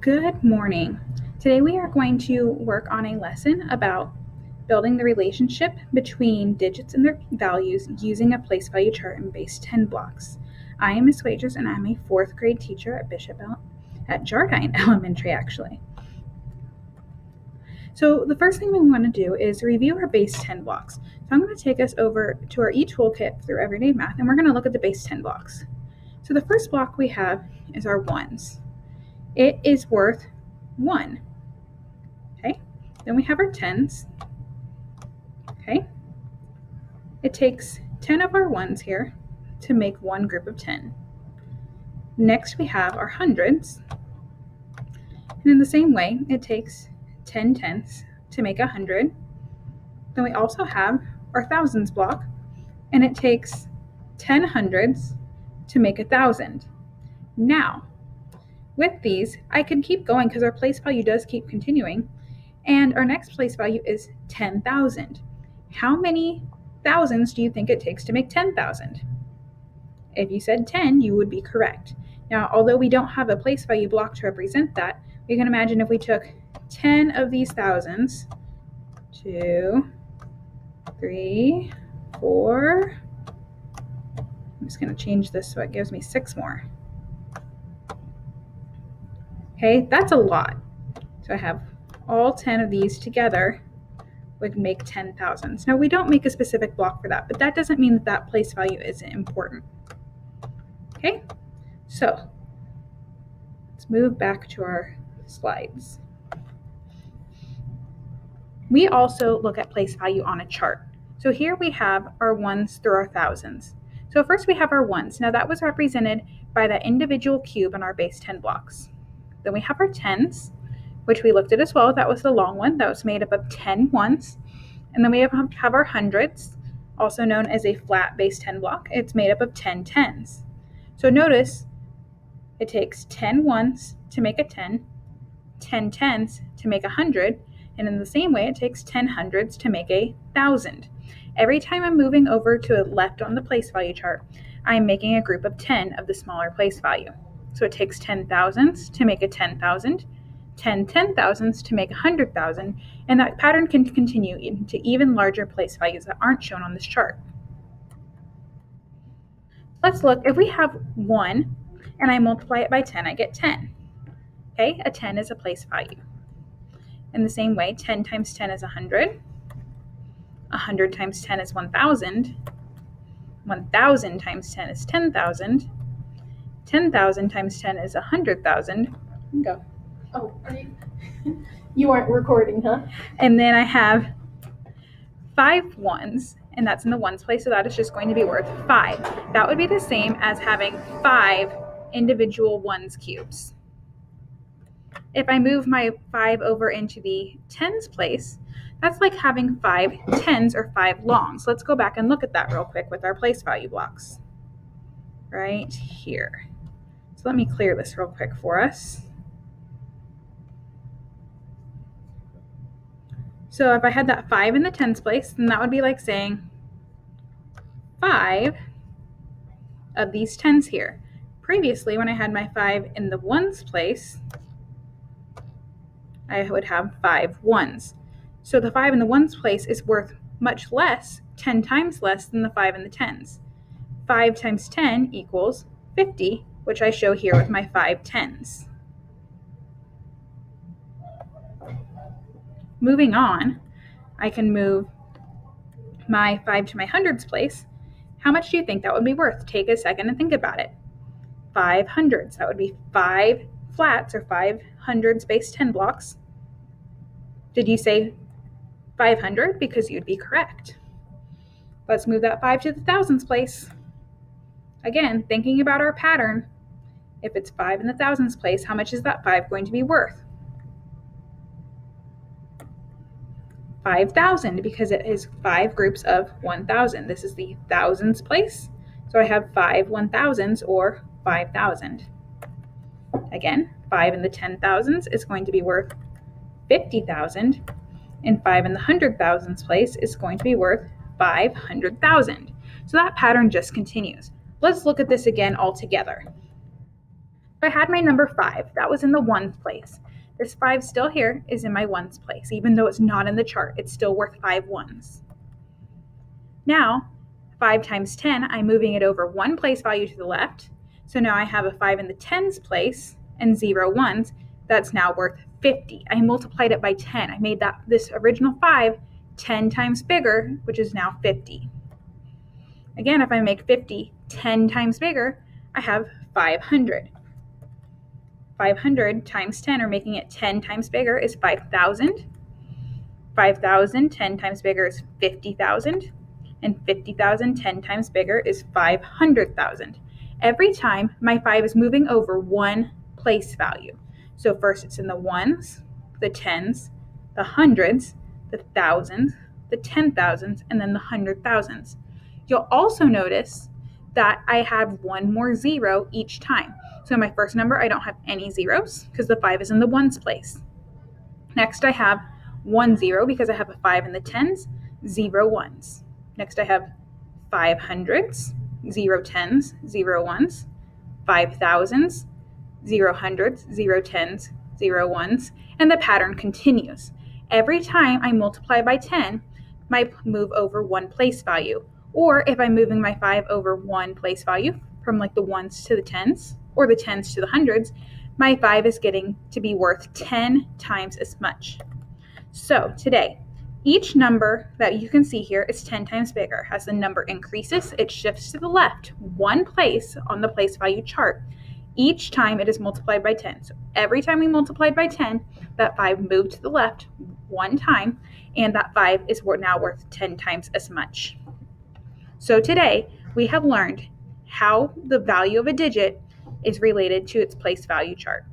Good morning. Today we are going to work on a lesson about building the relationship between digits and their values using a place value chart in base 10 blocks. I am Ms. Wagers and I'm a 4th grade teacher at Jardine Elementary actually. So the first thing we want to do is review our base 10 blocks. So I'm going to take us over to our e-toolkit through Everyday Math and we're going to look at the base 10 blocks. So the first block we have is our ones. It is worth 1. Okay, then we have our tens. Okay, it takes 10 of our ones here to make one group of 10. Next we have our hundreds, and in the same way it takes 10 tenths to make 100. Then we also have our thousands block, and it takes 10 hundreds to make 1,000. Now with these I can keep going because our place value does keep continuing, and our next place value is 10,000. How many thousands do you think it takes to make 10,000? If you said 10, you would be correct. Now, although we don't have a place value block to represent that, we can imagine if we took 10 of these thousands, 2, 3, 4, I'm just going to change this so it gives me 6 more. Okay, that's a lot. So I have all 10 of these together would make 10,000. Now we don't make a specific block for that, but that doesn't mean that that place value isn't important. Okay, so let's move back to our slides. We also look at place value on a chart. So here we have our ones through our thousands. So first we have our ones. Now that was represented by that individual cube in our base 10 blocks. Then we have our tens, which we looked at as well. That was the long one. That was made up of 10 ones. And then we have our hundreds, also known as a flat base 10 block. It's made up of 10 tens. So notice it takes 10 ones to make a 10, 10 tens to make 100, and in the same way it takes 10 hundreds to make 1,000. Every time I'm moving over to the left on the place value chart, I'm making a group of 10 of the smaller place value. So it takes 10 thousands to make 10,000, 10 10,000s to make 100,000, and that pattern can continue into even larger place values that aren't shown on this chart. Let's look, if we have 1 and I multiply it by 10, I get 10. Okay, a 10 is a place value. In the same way, 10 times 10 is 100. 100 times 10 is 1,000. 1,000 times 10 is 10,000. 10,000 times 10 is 100,000. Go. Oh, you aren't recording, huh? And then I have 5 ones, and that's in the ones place, so that is just going to be worth 5. That would be the same as having 5 individual ones cubes. If I move my 5 over into the tens place, that's like having 5 tens or 5 longs. Let's go back and look at that real quick with our place value blocks. Right here. So let me clear this real quick for us. So if I had that 5 in the tens place, then that would be like saying 5 of these tens here. Previously, when I had my 5 in the ones place, I would have 5 ones. So the 5 in the ones place is worth much less, 10 times less than the 5 in the tens. 5 times 10 equals 50, which I show here with my 5 tens. Moving on, I can move my 5 to my hundreds place. How much do you think that would be worth? Take a second and think about it. 5 hundreds, that would be 5 flats or 5 hundreds base 10 blocks. Did you say 500? Because you'd be correct. Let's move that 5 to the thousands place. Again, thinking about our pattern, if it's 5 in the thousands place, how much is that 5 going to be worth? 5,000, because it is 5 groups of 1,000. This is the thousands place, so I have 5 1,000s or 5,000. Again, 5 in the 10,000s is going to be worth 50,000, and 5 in the 100,000s place is going to be worth 500,000. So that pattern just continues. Let's look at this again all together. I had my number 5. That was in the ones place. This 5 still here is in my ones place. Even though it's not in the chart, it's still worth 5 ones. Now, 5 times 10, I'm moving it over one place value to the left. So now I have a 5 in the tens place and 0 ones. That's now worth 50. I multiplied it by 10. I made this original 5 10 times bigger, which is now 50. Again, if I make 50 10 times bigger, I have 500. 500 times 10, or making it 10 times bigger, is 5,000. 5,000 10 times bigger is 50,000. And 50,000 10 times bigger is 500,000. Every time my 5 is moving over one place value. So first it's in the ones, the tens, the hundreds, the thousands, the 10,000s, and then the 100,000s. You'll also notice that I have one more 0 each time. So in my first number, I don't have any zeros because the 5 is in the ones place. Next, I have 1 0 because I have a 5 in the tens, 0 ones. Next, I have 500s, 0 tens, 0 ones, 5,000s, 0 hundreds, 0 tens, 0 ones, and the pattern continues. Every time I multiply by 10, I move over one place value. Or if I'm moving my 5 over one place value, from like the ones to the tens, or the tens to the hundreds, my 5 is getting to be worth 10 times as much. So today, each number that you can see here is 10 times bigger. As the number increases, it shifts to the left, one place on the place value chart. Each time it is multiplied by 10. So every time we multiplied by 10, that 5 moved to the left one time, and that 5 is now worth 10 times as much. So today, we have learned how the value of a digit is related to its place value chart.